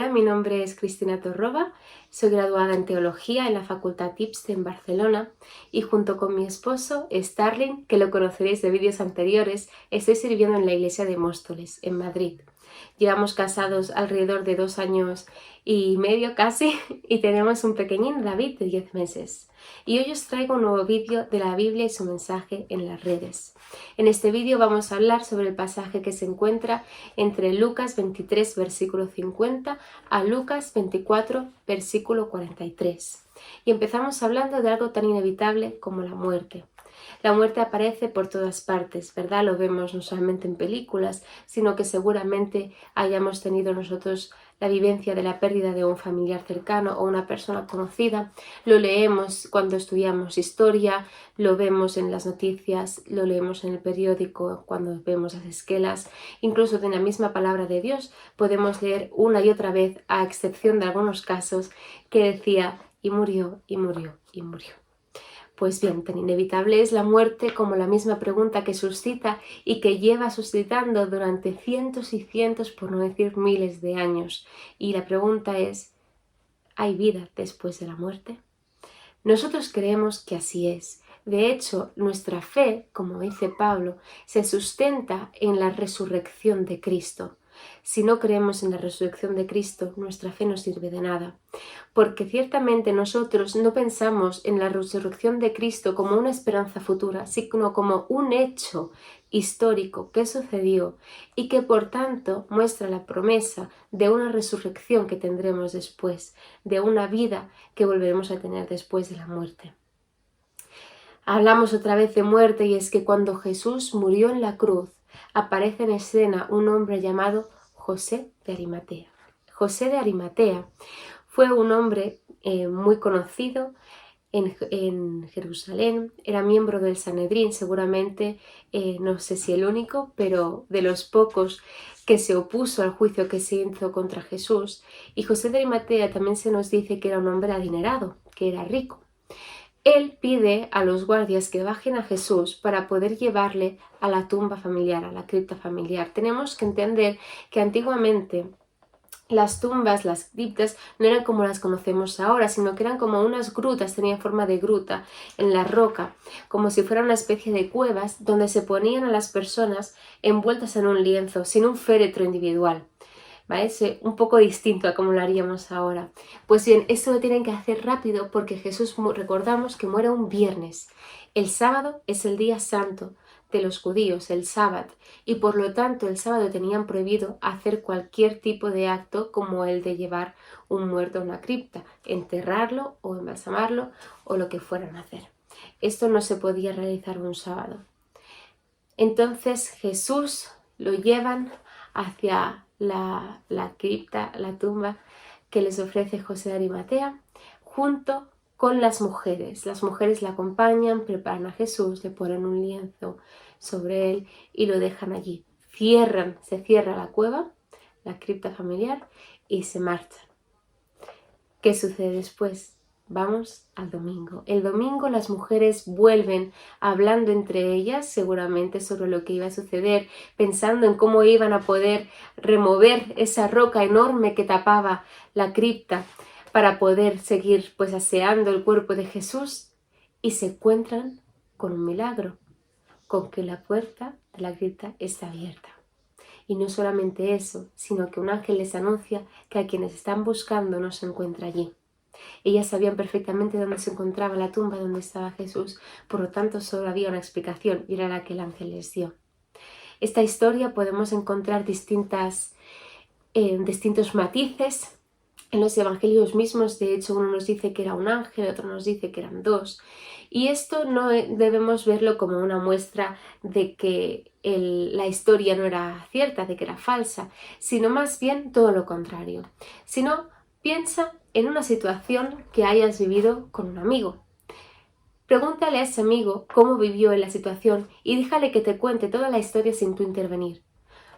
Hola, mi nombre es Cristina Torroba, soy graduada en Teología en la Facultad IPSTE en Barcelona y junto con mi esposo, Starling, que lo conoceréis de vídeos anteriores, estoy sirviendo en la Iglesia de Móstoles, en Madrid. Llevamos casados alrededor de 2 años y medio casi y tenemos un pequeñín David de 10 meses. Y hoy os traigo un nuevo vídeo de la Biblia y su mensaje en las redes. En este vídeo vamos a hablar sobre el pasaje que se encuentra entre Lucas 23, versículo 50 a Lucas 24, versículo 43. Y empezamos hablando de algo tan inevitable como la muerte. La muerte aparece por todas partes, ¿verdad? Lo vemos no solamente en películas, sino que seguramente hayamos tenido nosotros la vivencia de la pérdida de un familiar cercano o una persona conocida. Lo leemos cuando estudiamos historia, lo vemos en las noticias, lo leemos en el periódico cuando vemos las esquelas. Incluso en la misma palabra de Dios podemos leer una y otra vez, a excepción de algunos casos, que decía y murió, y murió, y murió. Pues bien, tan inevitable es la muerte como la misma pregunta que suscita y que lleva suscitando durante cientos y cientos, por no decir miles de años. Y la pregunta es, ¿hay vida después de la muerte? Nosotros creemos que así es. De hecho, nuestra fe, como dice Pablo, se sustenta en la resurrección de Cristo. Si no creemos en la resurrección de Cristo, nuestra fe no sirve de nada. Porque ciertamente nosotros no pensamos en la resurrección de Cristo como una esperanza futura, sino como un hecho histórico que sucedió y que por tanto muestra la promesa de una resurrección que tendremos después, de una vida que volveremos a tener después de la muerte. Hablamos otra vez de muerte y es que cuando Jesús murió en la cruz, aparece en escena un hombre llamado José de Arimatea. José de Arimatea fue un hombre muy conocido en Jerusalén, era miembro del Sanedrín, seguramente, no sé si el único, pero de los pocos que se opuso al juicio que se hizo contra Jesús. Y José de Arimatea también se nos dice que era un hombre adinerado, que era rico. Él pide a los guardias que bajen a Jesús para poder llevarle a la tumba familiar, a la cripta familiar. Tenemos que entender que antiguamente las tumbas, las criptas, no eran como las conocemos ahora, sino que eran como unas grutas, tenían forma de gruta en la roca, como si fuera una especie de cuevas donde se ponían a las personas envueltas en un lienzo, sin un féretro individual. ¿Vale? Es un poco distinto a como lo haríamos ahora. Pues bien, esto lo tienen que hacer rápido porque Jesús, recordamos que muere un viernes. El sábado es el día santo de los judíos, el sábado, y por lo tanto el sábado tenían prohibido hacer cualquier tipo de acto como el de llevar un muerto a una cripta, enterrarlo o embalsamarlo o lo que fueran a hacer. Esto no se podía realizar un sábado. Entonces Jesús lo llevan hacia la cripta, la tumba que les ofrece José de Arimatea, junto con las mujeres. Las mujeres le acompañan, preparan a Jesús, le ponen un lienzo sobre él y lo dejan allí. Se cierra la cueva, la cripta familiar, y se marchan. ¿Qué sucede después? Vamos al domingo. El domingo las mujeres vuelven hablando entre ellas seguramente sobre lo que iba a suceder, pensando en cómo iban a poder remover esa roca enorme que tapaba la cripta para poder seguir pues aseando el cuerpo de Jesús, y se encuentran con un milagro, con que la puerta de la cripta está abierta. Y no solamente eso, sino que un ángel les anuncia que a quienes están buscando no se encuentra allí. Ellas sabían perfectamente dónde se encontraba la tumba donde estaba Jesús, por lo tanto solo había una explicación y era la que el ángel les dio. Esta historia podemos encontrar distintos matices en los evangelios mismos. De hecho, uno nos dice que era un ángel, otro nos dice que eran dos. Y esto no debemos verlo como una muestra de que la historia no era cierta, de que era falsa, sino más bien todo lo contrario. Sino piensa en una situación que hayas vivido con un amigo. Pregúntale a ese amigo cómo vivió en la situación y déjale que te cuente toda la historia sin tú intervenir.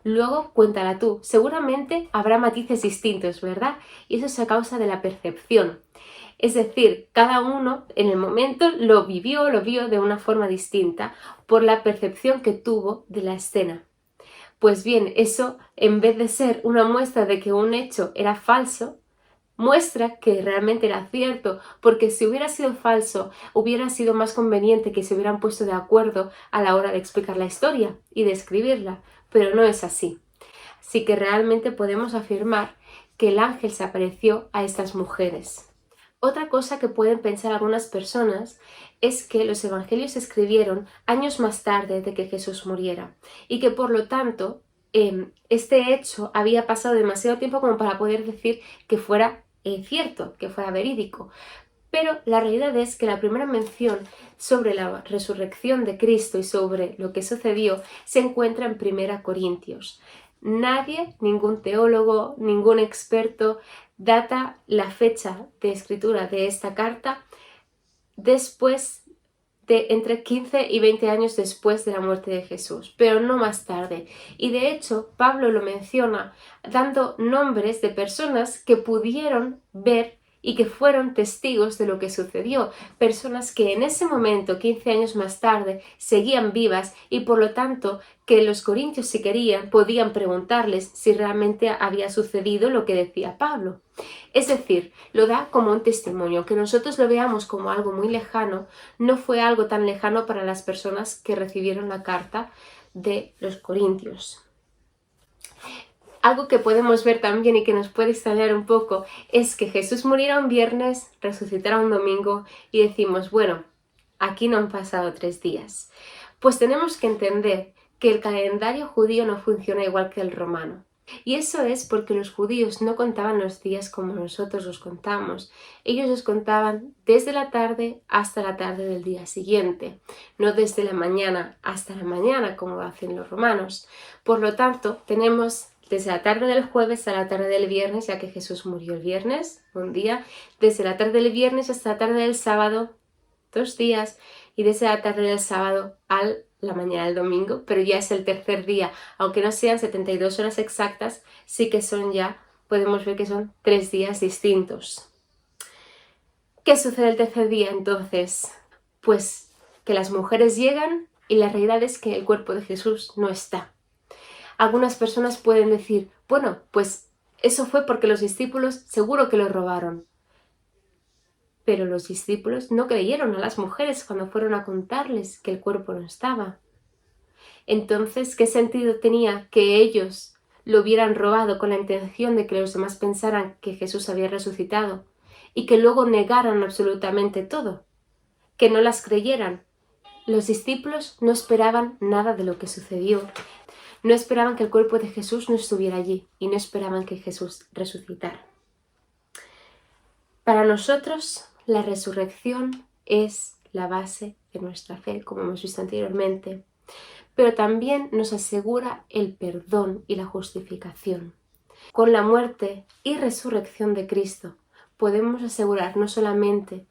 Luego cuéntala tú. Seguramente habrá matices distintos, ¿verdad? Y eso es a causa de la percepción. Es decir, cada uno en el momento lo vio de una forma distinta por la percepción que tuvo de la escena. Pues bien, eso, en vez de ser una muestra de que un hecho era falso, muestra que realmente era cierto, porque si hubiera sido falso, hubiera sido más conveniente que se hubieran puesto de acuerdo a la hora de explicar la historia y de escribirla, pero no es así. Así que realmente podemos afirmar que el ángel se apareció a estas mujeres. Otra cosa que pueden pensar algunas personas es que los evangelios se escribieron años más tarde de que Jesús muriera y que por lo tanto este hecho había pasado demasiado tiempo como para poder decir que fuera cierto, que fuera verídico. Pero la realidad es que la primera mención sobre la resurrección de Cristo y sobre lo que sucedió se encuentra en 1 Corintios. Nadie, ningún teólogo, ningún experto, data la fecha de escritura de esta carta después de entre 15 y 20 años después de la muerte de Jesús, pero no más tarde. Y de hecho, Pablo lo menciona dando nombres de personas que pudieron ver y que fueron testigos de lo que sucedió, personas que en ese momento, 15 años más tarde, seguían vivas y por lo tanto que los corintios, si querían, podían preguntarles si realmente había sucedido lo que decía Pablo. Es decir, lo da como un testimonio, que nosotros lo veamos como algo muy lejano, no fue algo tan lejano para las personas que recibieron la carta de los corintios. Algo que podemos ver también y que nos puede extrañar un poco es que Jesús muriera un viernes, resucitara un domingo y decimos, bueno, aquí no han pasado 3 días. Pues tenemos que entender que el calendario judío no funciona igual que el romano. Y eso es porque los judíos no contaban los días como nosotros los contamos. Ellos los contaban desde la tarde hasta la tarde del día siguiente, no desde la mañana hasta la mañana como hacen los romanos. Por lo tanto, tenemos desde la tarde del jueves a la tarde del viernes, ya que Jesús murió el viernes, un día, desde la tarde del viernes hasta la tarde del sábado, 2 días, y desde la tarde del sábado a la mañana del domingo, pero ya es el tercer día, aunque no sean 72 horas exactas, sí que son ya, podemos ver que son 3 días distintos. ¿Qué sucede el tercer día entonces? Pues que las mujeres llegan y la realidad es que el cuerpo de Jesús no está. Algunas personas pueden decir, bueno, pues eso fue porque los discípulos seguro que lo robaron. Pero los discípulos no creyeron a las mujeres cuando fueron a contarles que el cuerpo no estaba. Entonces, ¿qué sentido tenía que ellos lo hubieran robado con la intención de que los demás pensaran que Jesús había resucitado y que luego negaran absolutamente todo? Que no las creyeran. Los discípulos no esperaban nada de lo que sucedió. No esperaban que el cuerpo de Jesús no estuviera allí y no esperaban que Jesús resucitara. Para nosotros, la resurrección es la base de nuestra fe, como hemos visto anteriormente, pero también nos asegura el perdón y la justificación. Con la muerte y resurrección de Cristo podemos asegurar no solamente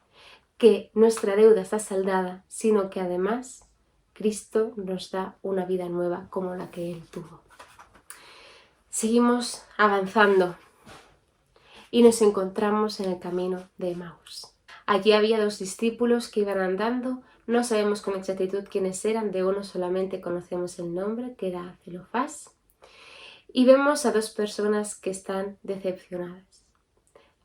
que nuestra deuda está saldada, sino que además Cristo nos da una vida nueva como la que Él tuvo. Seguimos avanzando y nos encontramos en el camino de Emaús. Allí había 2 discípulos que iban andando, no sabemos con exactitud quiénes eran, de uno solamente conocemos el nombre, que era Zelofás, y vemos a 2 personas que están decepcionadas.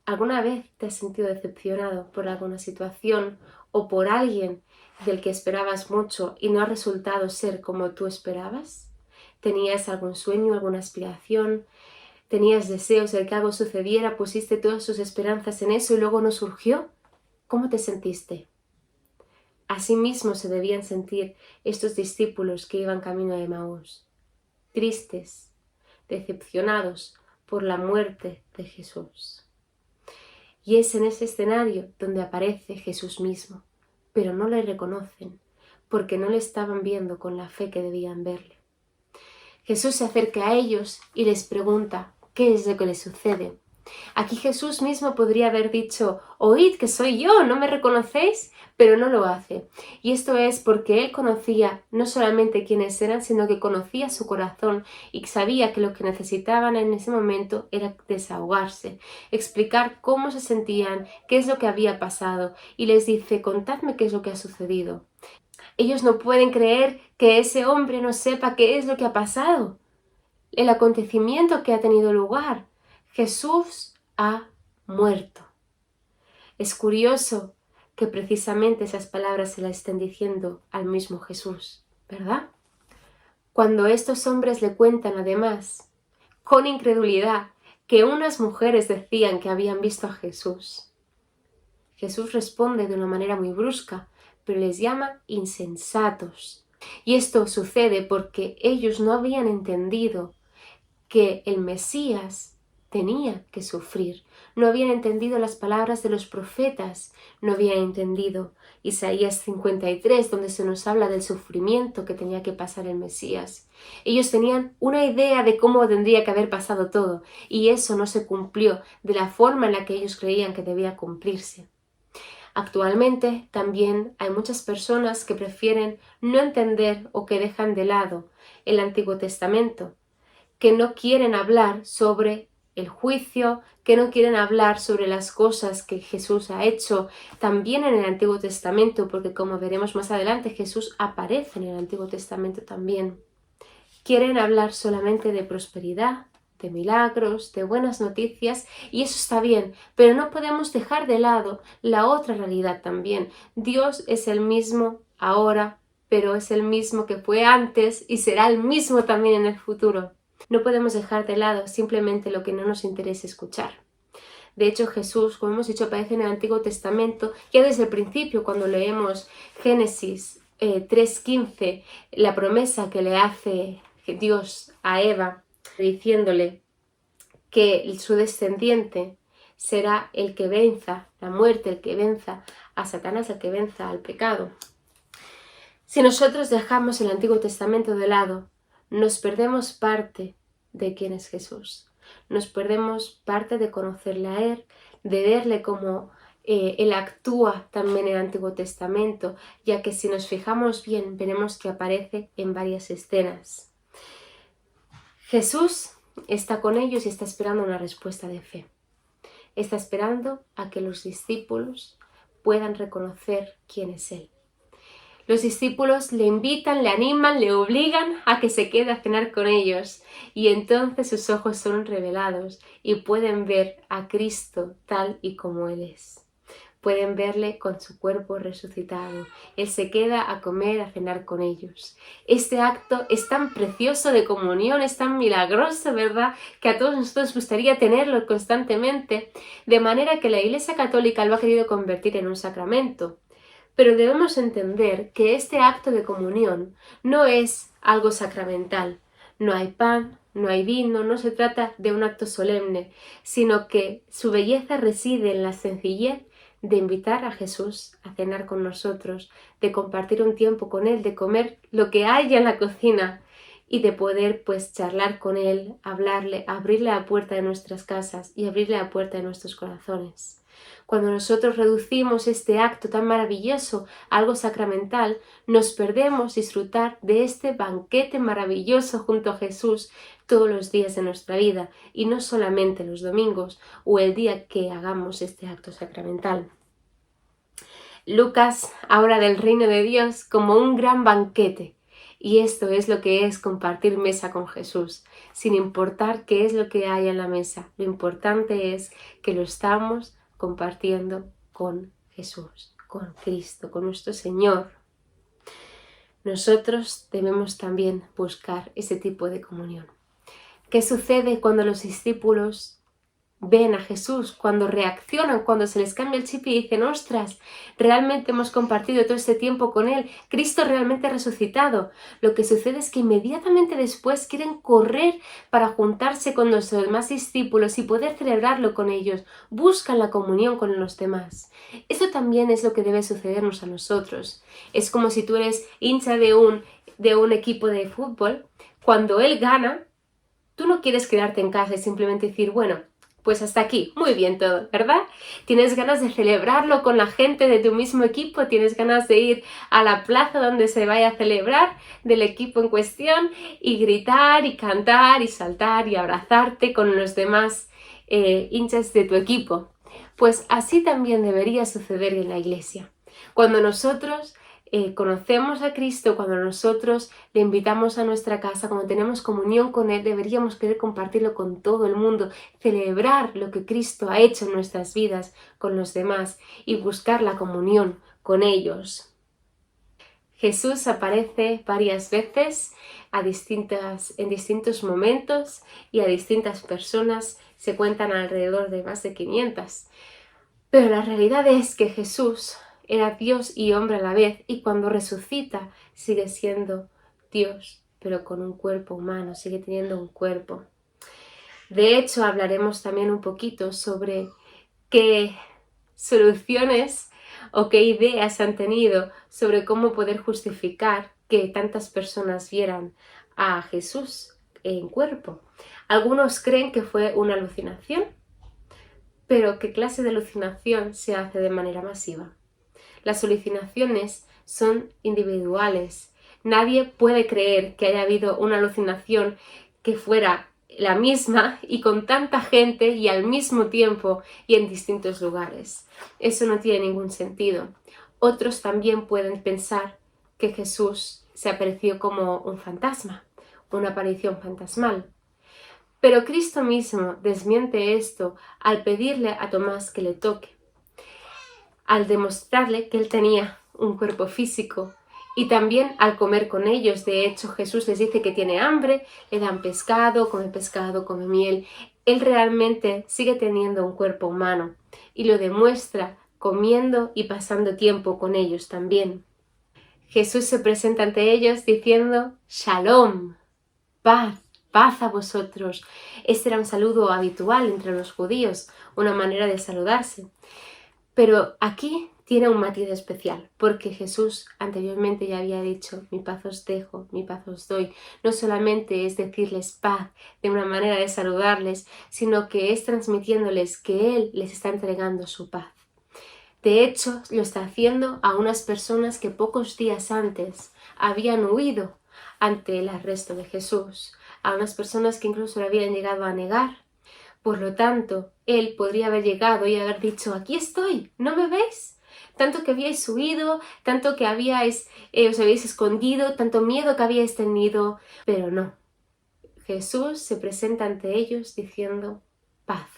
¿Alguna vez te has sentido decepcionado por alguna situación o por alguien del que esperabas mucho y no ha resultado ser como tú esperabas? ¿Tenías algún sueño, alguna aspiración? ¿Tenías deseos de que algo sucediera? ¿Pusiste todas tus esperanzas en eso y luego no surgió? ¿Cómo te sentiste? Asimismo se debían sentir estos discípulos que iban camino a Emaús, tristes, decepcionados por la muerte de Jesús. Y es en ese escenario donde aparece Jesús mismo, pero no le reconocen porque no le estaban viendo con la fe que debían verle. Jesús se acerca a ellos y les pregunta qué es lo que les sucede. Aquí Jesús mismo podría haber dicho, oíd que soy yo, ¿no me reconocéis? Pero no lo hace. Y esto es porque Él conocía no solamente quiénes eran, sino que conocía su corazón y sabía que lo que necesitaban en ese momento era desahogarse, explicar cómo se sentían, qué es lo que había pasado. Y les dice, contadme qué es lo que ha sucedido. Ellos no pueden creer que ese hombre no sepa qué es lo que ha pasado. el acontecimiento que ha tenido lugar. Jesús ha muerto. Es curioso que precisamente esas palabras se las estén diciendo al mismo Jesús, ¿verdad? Cuando estos hombres le cuentan además, con incredulidad, que unas mujeres decían que habían visto a Jesús, Jesús responde de una manera muy brusca, pero les llama insensatos. Y esto sucede porque ellos no habían entendido que el Mesías tenía que sufrir. No habían entendido las palabras de los profetas, no habían entendido Isaías 53, donde se nos habla del sufrimiento que tenía que pasar el Mesías. Ellos tenían una idea de cómo tendría que haber pasado todo, y eso no se cumplió de la forma en la que ellos creían que debía cumplirse. Actualmente también hay muchas personas que prefieren no entender o que dejan de lado el Antiguo Testamento, que no quieren hablar sobre el juicio, que no quieren hablar sobre las cosas que Jesús ha hecho también en el Antiguo Testamento, porque como veremos más adelante, Jesús aparece en el Antiguo Testamento también. Quieren hablar solamente de prosperidad, de milagros, de buenas noticias, y eso está bien, pero no podemos dejar de lado la otra realidad también. Dios es el mismo ahora, pero es el mismo que fue antes y será el mismo también en el futuro. No podemos dejar de lado simplemente lo que no nos interesa escuchar. De hecho, Jesús, como hemos dicho, aparece en el Antiguo Testamento ya desde el principio, cuando leemos Génesis 3:15, la promesa que le hace Dios a Eva, diciéndole que su descendiente será el que venza la muerte, el que venza a Satanás, el que venza al pecado. Si nosotros dejamos el Antiguo Testamento de lado, nos perdemos parte de quién es Jesús. Nos perdemos parte de conocerle a Él, de verle como Él actúa también en el Antiguo Testamento, ya que si nos fijamos bien, veremos que aparece en varias escenas. Jesús está con ellos y está esperando una respuesta de fe. Está esperando a que los discípulos puedan reconocer quién es Él. Los discípulos le invitan, le animan, le obligan a que se quede a cenar con ellos, y entonces sus ojos son revelados y pueden ver a Cristo tal y como Él es. Pueden verle con su cuerpo resucitado. Él se queda a comer, a cenar con ellos. Este acto es tan precioso de comunión, es tan milagroso, ¿verdad?, que a todos nosotros gustaría tenerlo constantemente, de manera que la Iglesia Católica lo ha querido convertir en un sacramento. Pero debemos entender que este acto de comunión no es algo sacramental. No hay pan, no hay vino, no se trata de un acto solemne, sino que su belleza reside en la sencillez de invitar a Jesús a cenar con nosotros, de compartir un tiempo con Él, de comer lo que haya en la cocina y de poder pues charlar con Él, hablarle, abrirle la puerta de nuestras casas y abrirle la puerta de nuestros corazones. Cuando nosotros reducimos este acto tan maravilloso a algo sacramental, nos perdemos disfrutar de este banquete maravilloso junto a Jesús todos los días de nuestra vida, y no solamente los domingos o el día que hagamos este acto sacramental. Lucas habla del reino de Dios como un gran banquete, y esto es lo que es compartir mesa con Jesús, sin importar qué es lo que hay en la mesa. Lo importante es que lo estamos compartiendo con Jesús, con Cristo, con nuestro Señor. Nosotros debemos también buscar ese tipo de comunión. ¿Qué sucede cuando los discípulos ven a Jesús, cuando reaccionan, cuando se les cambia el chip y dicen: ostras, realmente hemos compartido todo este tiempo con Él, Cristo realmente ha resucitado? Lo que sucede es que inmediatamente después quieren correr para juntarse con los demás discípulos y poder celebrarlo con ellos, buscan la comunión con los demás. Eso también es lo que debe sucedernos a nosotros. Es como si tú eres hincha de un equipo de fútbol. Cuando él gana, tú no quieres quedarte en casa y simplemente decir: bueno, pues hasta aquí, muy bien todo, ¿verdad? Tienes ganas de celebrarlo con la gente de tu mismo equipo, tienes ganas de ir a la plaza donde se vaya a celebrar del equipo en cuestión y gritar y cantar y saltar y abrazarte con los demás hinchas de tu equipo. Pues así también debería suceder en la iglesia. Cuando nosotros conocemos a Cristo, cuando nosotros le invitamos a nuestra casa, cuando tenemos comunión con Él, deberíamos querer compartirlo con todo el mundo, celebrar lo que Cristo ha hecho en nuestras vidas con los demás y buscar la comunión con ellos. Jesús aparece varias veces en distintos momentos y a distintas personas, se cuentan alrededor de más de 500. Pero la realidad es que Jesús era Dios y hombre a la vez, y cuando resucita sigue siendo Dios, pero con un cuerpo humano, sigue teniendo un cuerpo. De hecho, hablaremos también un poquito sobre qué soluciones o qué ideas han tenido sobre cómo poder justificar que tantas personas vieran a Jesús en cuerpo. Algunos creen que fue una alucinación, pero ¿qué clase de alucinación se hace de manera masiva? Las alucinaciones son individuales. Nadie puede creer que haya habido una alucinación que fuera la misma y con tanta gente y al mismo tiempo y en distintos lugares. Eso no tiene ningún sentido. Otros también pueden pensar que Jesús se apareció como un fantasma, una aparición fantasmal. Pero Cristo mismo desmiente esto al pedirle a Tomás que le toque, al demostrarle que él tenía un cuerpo físico y también al comer con ellos. De hecho, Jesús les dice que tiene hambre, le dan pescado, come miel. Él realmente sigue teniendo un cuerpo humano y lo demuestra comiendo y pasando tiempo con ellos también. Jesús se presenta ante ellos diciendo Shalom, paz. Paz a vosotros. Este era un saludo habitual entre los judíos, una manera de saludarse. Pero aquí tiene un matiz especial, porque Jesús anteriormente ya había dicho, mi paz os dejo, mi paz os doy. No solamente es decirles paz de una manera de saludarles, sino que es transmitiéndoles que Él les está entregando su paz. De hecho, lo está haciendo a unas personas que pocos días antes habían huido ante el arresto de Jesús, a unas personas que incluso le habían llegado a negar. Por lo tanto, Él podría haber llegado y haber dicho, aquí estoy, ¿no me veis? Tanto que habíais huido, tanto que os habíais escondido, tanto miedo que habíais tenido, pero no. Jesús se presenta ante ellos diciendo paz.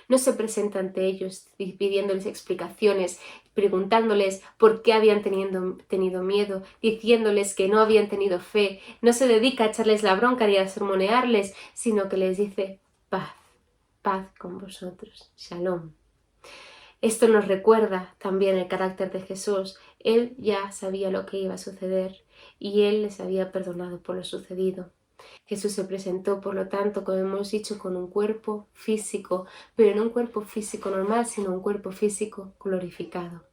No se presenta ante ellos pidiéndoles explicaciones, preguntándoles por qué habían tenido miedo, diciéndoles que no habían tenido fe. No se dedica a echarles la bronca ni a sermonearles, sino que les dice paz, paz con vosotros, Shalom. Esto nos recuerda también el carácter de Jesús. Él ya sabía lo que iba a suceder y Él les había perdonado por lo sucedido. Jesús se presentó, por lo tanto, como hemos dicho, con un cuerpo físico, pero no un cuerpo físico normal, sino un cuerpo físico glorificado.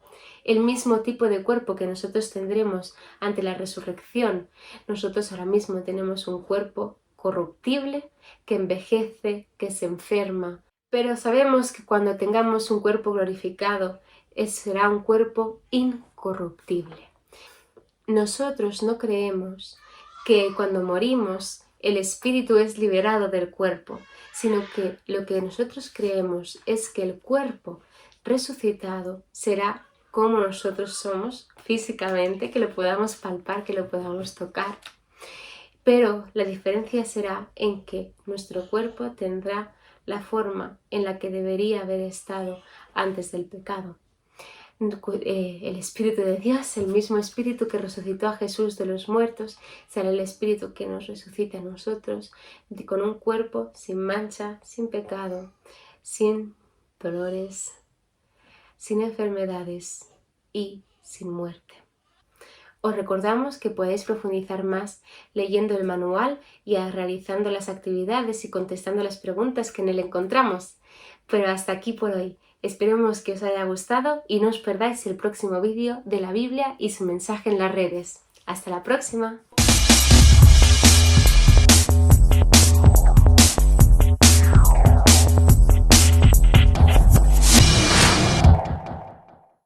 El mismo tipo de cuerpo que nosotros tendremos ante la resurrección. Nosotros ahora mismo tenemos un cuerpo corruptible, que envejece, que se enferma, pero sabemos que cuando tengamos un cuerpo glorificado, será un cuerpo incorruptible. Nosotros no creemos que cuando morimos el espíritu es liberado del cuerpo, sino que lo que nosotros creemos es que el cuerpo resucitado será como nosotros somos físicamente, que lo podamos palpar, que lo podamos tocar. Pero la diferencia será en que nuestro cuerpo tendrá la forma en la que debería haber estado antes del pecado. El Espíritu de Dios, el mismo Espíritu que resucitó a Jesús de los muertos, será el Espíritu que nos resucite a nosotros con un cuerpo sin mancha, sin pecado, sin dolores, sin enfermedades y sin muerte. Os recordamos que podéis profundizar más leyendo el manual y realizando las actividades y contestando las preguntas que en él encontramos. Pero hasta aquí por hoy. Esperemos que os haya gustado y no os perdáis el próximo vídeo de la Biblia y su mensaje en las redes. ¡Hasta la próxima!